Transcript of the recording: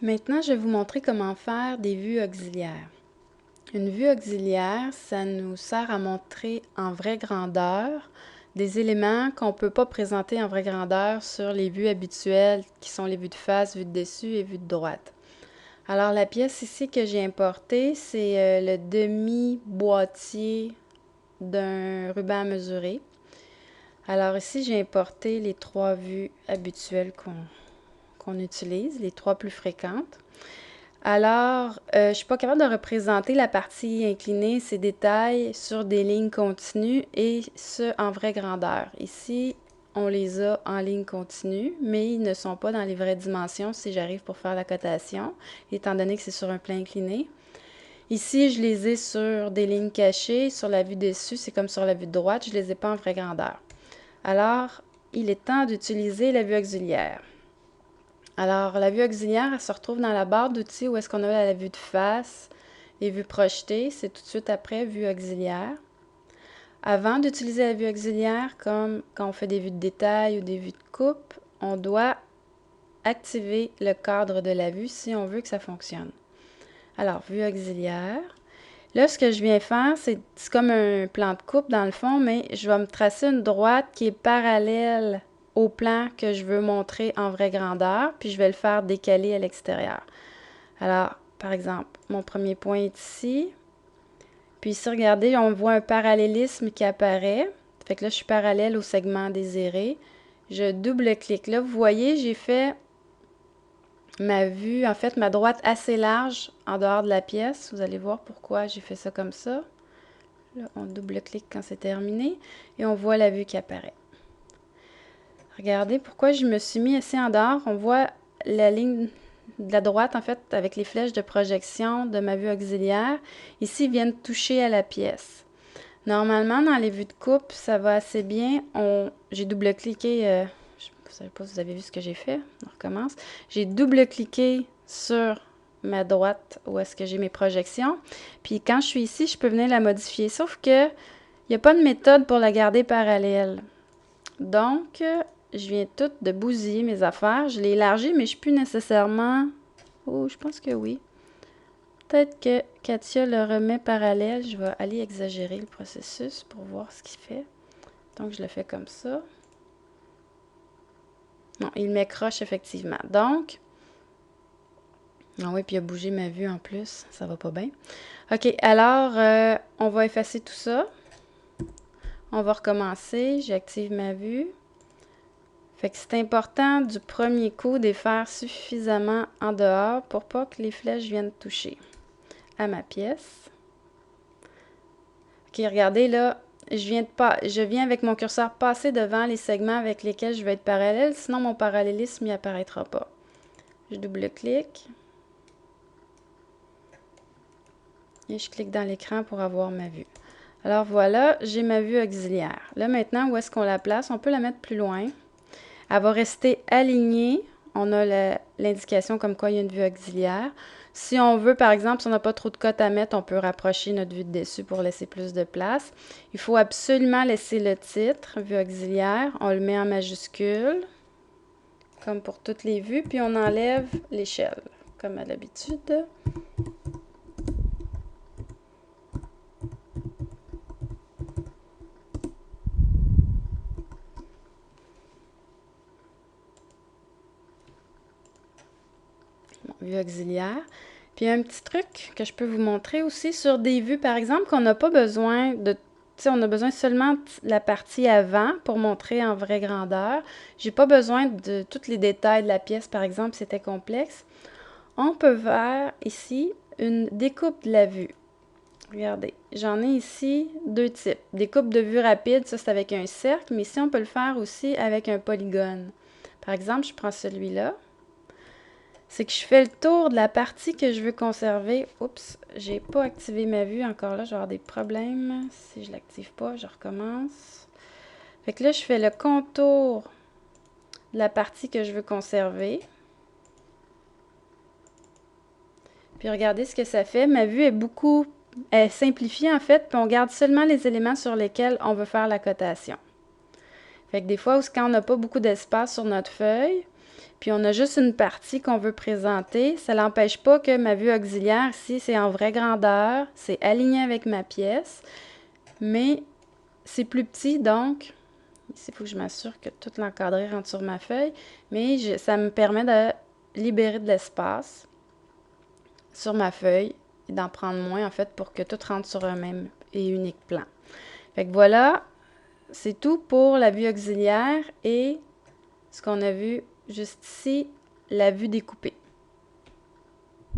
Maintenant, je vais vous montrer comment faire des vues auxiliaires. Une vue auxiliaire, ça nous sert à montrer en vraie grandeur des éléments qu'on ne peut pas présenter en vraie grandeur sur les vues habituelles qui sont les vues de face, vues de dessus et vues de droite. Alors la pièce ici que j'ai importée, c'est le demi-boîtier d'un ruban à mesurer. Alors ici, j'ai importé les trois vues habituelles qu'on utilise, les trois plus fréquentes. Alors, je ne suis pas capable de représenter la partie inclinée, ces détails sur des lignes continues et ce, en vraie grandeur. Ici, on les a en ligne continue, mais ils ne sont pas dans les vraies dimensions si j'arrive pour faire la cotation, étant donné que c'est sur un plan incliné. Ici, je les ai sur des lignes cachées. Sur la vue dessus, c'est comme sur la vue de droite, je ne les ai pas en vraie grandeur. Alors, il est temps d'utiliser la vue auxiliaire. Alors, la vue auxiliaire, elle se retrouve dans la barre d'outils où est-ce qu'on a la vue de face et vue projetée. C'est tout de suite après vue auxiliaire. Avant d'utiliser la vue auxiliaire, comme quand on fait des vues de détail ou des vues de coupe, on doit activer le cadre de la vue si on veut que ça fonctionne. Alors, vue auxiliaire. Là, ce que je viens faire, c'est comme un plan de coupe dans le fond, mais je vais me tracer une droite qui est parallèle au plan que je veux montrer en vraie grandeur, puis je vais le faire décaler à l'extérieur. Alors, par exemple, mon premier point est ici. Puis ici, regardez, on voit un parallélisme qui apparaît. Fait que là, je suis parallèle au segment désiré. Je double-clique. Là, vous voyez, j'ai fait ma vue, en fait, ma droite assez large en dehors de la pièce. Vous allez voir pourquoi j'ai fait ça comme ça. Là, on double-clique quand c'est terminé et on voit la vue qui apparaît. Regardez pourquoi je me suis mis assez en dehors. On voit la ligne de la droite, en fait, avec les flèches de projection de ma vue auxiliaire. Ici, ils viennent toucher à la pièce. Normalement, dans les vues de coupe, ça va assez bien. J'ai double-cliqué, je ne sais pas si vous avez vu ce que j'ai fait. On recommence. J'ai double-cliqué sur ma droite où est-ce que j'ai mes projections. Puis quand je suis ici, je peux venir la modifier. Sauf que il n'y a pas de méthode pour la garder parallèle. Donc, je viens tout de bousiller mes affaires. Je l'ai élargi, mais je ne suis plus nécessairement... Oh, je pense que oui. Peut-être que Katia le remet parallèle. Je vais aller exagérer le processus pour voir ce qu'il fait. Donc, je le fais comme ça. Non, il m'écroche effectivement. Donc, ah oui, puis il a bougé ma vue en plus. Ça va pas bien. OK, alors, on va effacer tout ça. On va recommencer. J'active ma vue. Fait que c'est important du premier coup de les faire suffisamment en dehors pour pas que les flèches viennent toucher à ma pièce. OK, regardez là, je viens avec mon curseur passer devant les segments avec lesquels je vais être parallèle, sinon mon parallélisme n'y apparaîtra pas. Je double-clique. Et je clique dans l'écran pour avoir ma vue. Alors voilà, j'ai ma vue auxiliaire. Là maintenant, où est-ce qu'on la place? On peut la mettre plus loin. Elle va rester alignée. On a l'indication comme quoi il y a une vue auxiliaire. Si on veut, par exemple, si on n'a pas trop de cotes à mettre, on peut rapprocher notre vue de dessus pour laisser plus de place. Il faut absolument laisser le titre, vue auxiliaire. On le met en majuscule, comme pour toutes les vues, puis on enlève l'échelle, comme à l'habitude. Vue auxiliaire. Puis un petit truc que je peux vous montrer aussi sur des vues, par exemple, qu'on n'a pas besoin de... Tu sais, on a besoin seulement de la partie avant pour montrer en vraie grandeur. J'ai pas besoin de tous les détails de la pièce, par exemple, si c'était complexe. On peut faire ici une découpe de la vue. Regardez, j'en ai ici deux types. Découpe de vue rapide, ça c'est avec un cercle, mais ici on peut le faire aussi avec un polygone. Par exemple, je prends celui-là. C'est que je fais le tour de la partie que je veux conserver. Oups, j'ai pas activé ma vue encore là, je vais avoir des problèmes. Si je l'active pas, je recommence. Fait que là, je fais le contour de la partie que je veux conserver. Puis regardez ce que ça fait. Ma vue est simplifiée en fait, puis on garde seulement les éléments sur lesquels on veut faire la cotation. Fait que des fois, quand on n'a pas beaucoup d'espace sur notre feuille, puis on a juste une partie qu'on veut présenter. Ça n'empêche pas que ma vue auxiliaire, ici, c'est en vraie grandeur, c'est aligné avec ma pièce, mais c'est plus petit, donc ici, il faut que je m'assure que tout l'encadré rentre sur ma feuille, mais ça me permet de libérer de l'espace sur ma feuille et d'en prendre moins, en fait, pour que tout rentre sur un même et unique plan. Fait que voilà, c'est tout pour la vue auxiliaire et ce qu'on a vu juste ici, la vue découpée.